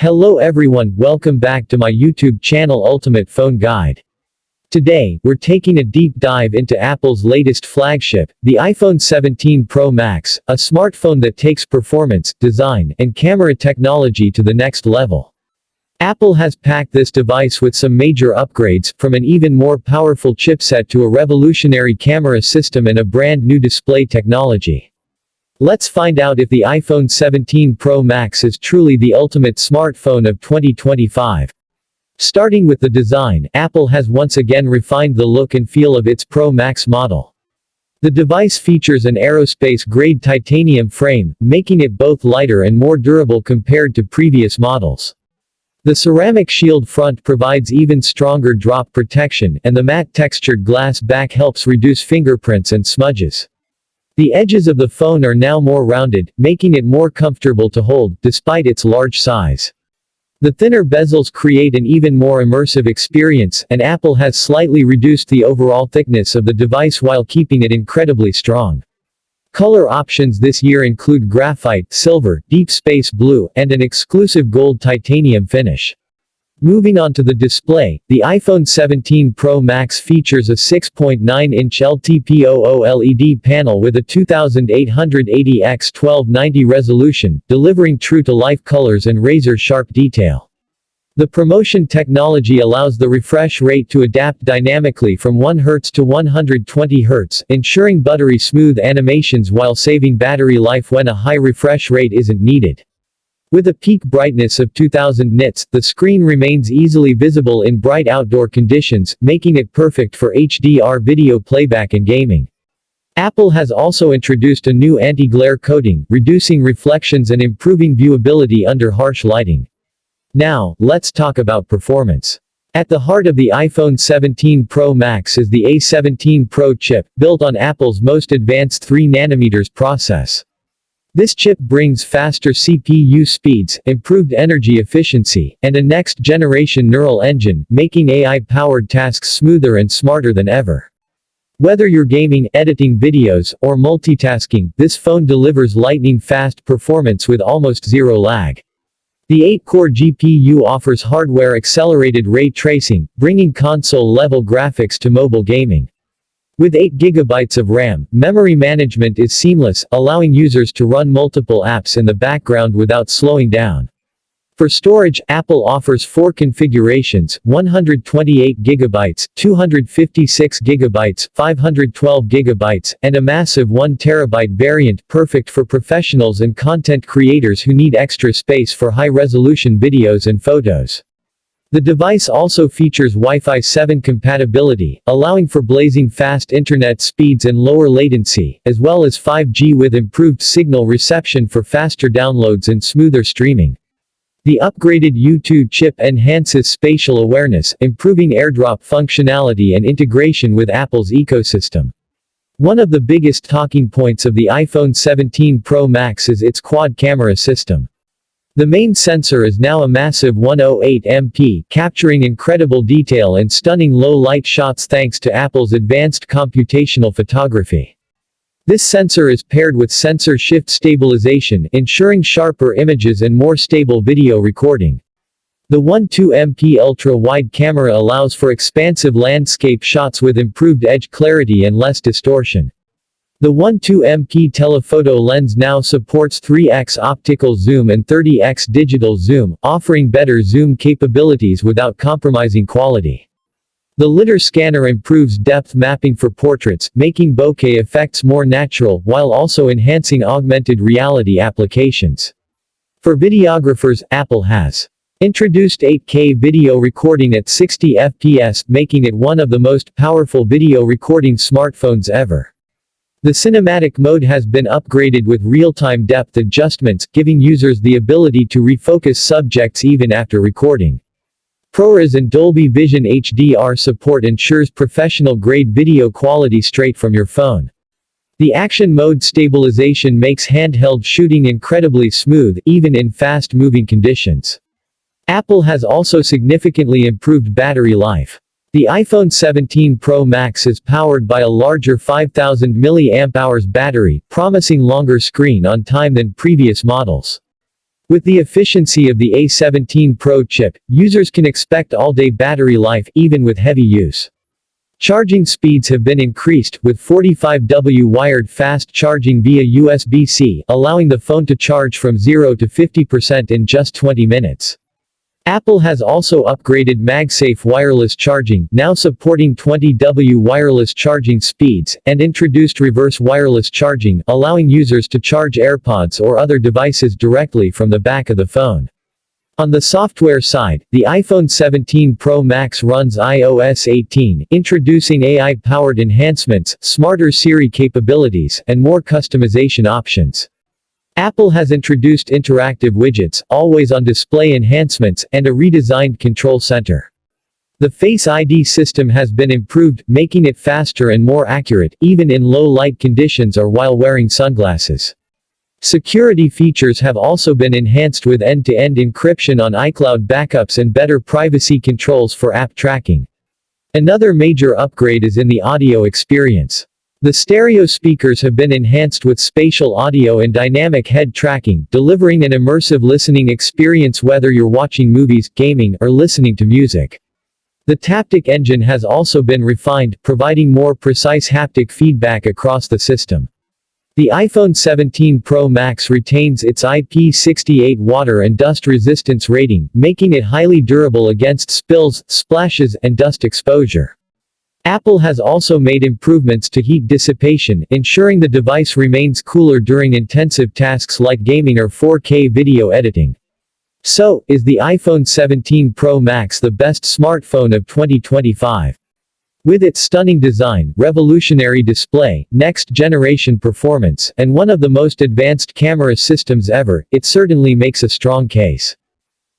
Hello everyone, welcome back to my YouTube channel Ultimate Phone Guide. Today, we're taking a deep dive into Apple's latest flagship, the iPhone 17 Pro Max, a smartphone that takes performance, design, and camera technology to the next level. Apple has packed this device with some major upgrades, from an even more powerful chipset to a revolutionary camera system and a brand new display technology. Let's find out if the iPhone 17 Pro Max is truly the ultimate smartphone of 2025. Starting with the design, Apple has once again refined the look and feel of its Pro Max model. The device features an aerospace-grade titanium frame, making it both lighter and more durable compared to previous models. The ceramic shield front provides even stronger drop protection, and the matte textured glass back helps reduce fingerprints and smudges. The edges of the phone are now more rounded, making it more comfortable to hold, despite its large size. The thinner bezels create an even more immersive experience, and Apple has slightly reduced the overall thickness of the device while keeping it incredibly strong. Color options this year include graphite, silver, deep space blue, and an exclusive gold titanium finish. Moving on to the display, the iPhone 17 Pro Max features a 6.9-inch LTPO OLED panel with a 2880x1290 resolution, delivering true-to-life colors and razor-sharp detail. The ProMotion technology allows the refresh rate to adapt dynamically from 1 Hz to 120 Hz, ensuring buttery-smooth animations while saving battery life when a high refresh rate isn't needed. With a peak brightness of 2000 nits, the screen remains easily visible in bright outdoor conditions, making it perfect for HDR video playback and gaming. Apple has also introduced a new anti-glare coating, reducing reflections and improving viewability under harsh lighting. Now, let's talk about performance. At the heart of the iPhone 17 Pro Max is the A17 Pro Chip, built on Apple's most advanced 3nm process. This chip brings faster CPU speeds, improved energy efficiency, and a next-generation neural engine, making AI-powered tasks smoother and smarter than ever. Whether you're gaming, editing videos, or multitasking, this phone delivers lightning-fast performance with almost zero lag. The 8-core GPU offers hardware-accelerated ray tracing, bringing console-level graphics to mobile gaming. With 8 GB of RAM, memory management is seamless, allowing users to run multiple apps in the background without slowing down. For storage, Apple offers 4 configurations: 128 GB, 256 GB, 512 GB, and a massive 1 TB variant, perfect for professionals and content creators who need extra space for high-resolution videos and photos. The device also features Wi-Fi 7 compatibility, allowing for blazing fast internet speeds and lower latency, as well as 5G with improved signal reception for faster downloads and smoother streaming. The upgraded U2 chip enhances spatial awareness, improving AirDrop functionality and integration with Apple's ecosystem. One of the biggest talking points of the iPhone 17 Pro Max is its quad camera system. The main sensor is now a massive 108 MP, capturing incredible detail and stunning low-light shots thanks to Apple's advanced computational photography. This sensor is paired with sensor shift stabilization, ensuring sharper images and more stable video recording. The 12 MP ultra-wide camera allows for expansive landscape shots with improved edge clarity and less distortion. The 12 MP telephoto lens now supports 3x optical zoom and 30x digital zoom, offering better zoom capabilities without compromising quality. The lidar scanner improves depth mapping for portraits, making bokeh effects more natural, while also enhancing augmented reality applications. For videographers, Apple has introduced 8K video recording at 60 FPS, making it one of the most powerful video recording smartphones ever. The cinematic mode has been upgraded with real-time depth adjustments, giving users the ability to refocus subjects even after recording. ProRes and Dolby Vision HDR support ensures professional-grade video quality straight from your phone. The action mode stabilization makes handheld shooting incredibly smooth, even in fast-moving conditions. Apple has also significantly improved battery life. The iPhone 17 Pro Max is powered by a larger 5000 mAh battery, promising longer screen on time than previous models. With the efficiency of the A17 Pro chip, users can expect all-day battery life even with heavy use. Charging speeds have been increased, with 45W wired fast charging via USB-C, allowing the phone to charge from 0 to 50% in just 20 minutes. Apple has also upgraded MagSafe wireless charging, now supporting 20W wireless charging speeds, and introduced reverse wireless charging, allowing users to charge AirPods or other devices directly from the back of the phone. On the software side, the iPhone 17 Pro Max runs iOS 18, introducing AI-powered enhancements, smarter Siri capabilities, and more customization options. Apple has introduced interactive widgets, always-on-display enhancements, and a redesigned control center. The Face ID system has been improved, making it faster and more accurate, even in low-light conditions or while wearing sunglasses. Security features have also been enhanced with end-to-end encryption on iCloud backups and better privacy controls for app tracking. Another major upgrade is in the audio experience. The stereo speakers have been enhanced with spatial audio and dynamic head tracking, delivering an immersive listening experience whether you're watching movies, gaming, or listening to music. The Taptic engine has also been refined, providing more precise haptic feedback across the system. The iPhone 17 Pro Max retains its IP68 water and dust resistance rating, making it highly durable against spills, splashes, and dust exposure. Apple has also made improvements to heat dissipation, ensuring the device remains cooler during intensive tasks like gaming or 4K video editing. So, is the iPhone 17 Pro Max the best smartphone of 2025? With its stunning design, revolutionary display, next-generation performance, and one of the most advanced camera systems ever, it certainly makes a strong case.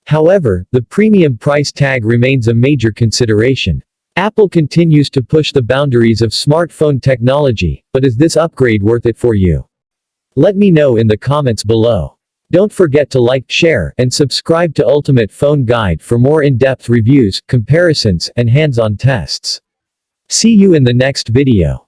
However, the premium price tag remains a major consideration. Apple continues to push the boundaries of smartphone technology, but is this upgrade worth it for you? Let me know in the comments below. Don't forget to like, share, and subscribe to Ultimate Phone Guide for more in-depth reviews, comparisons, and hands-on tests. See you in the next video.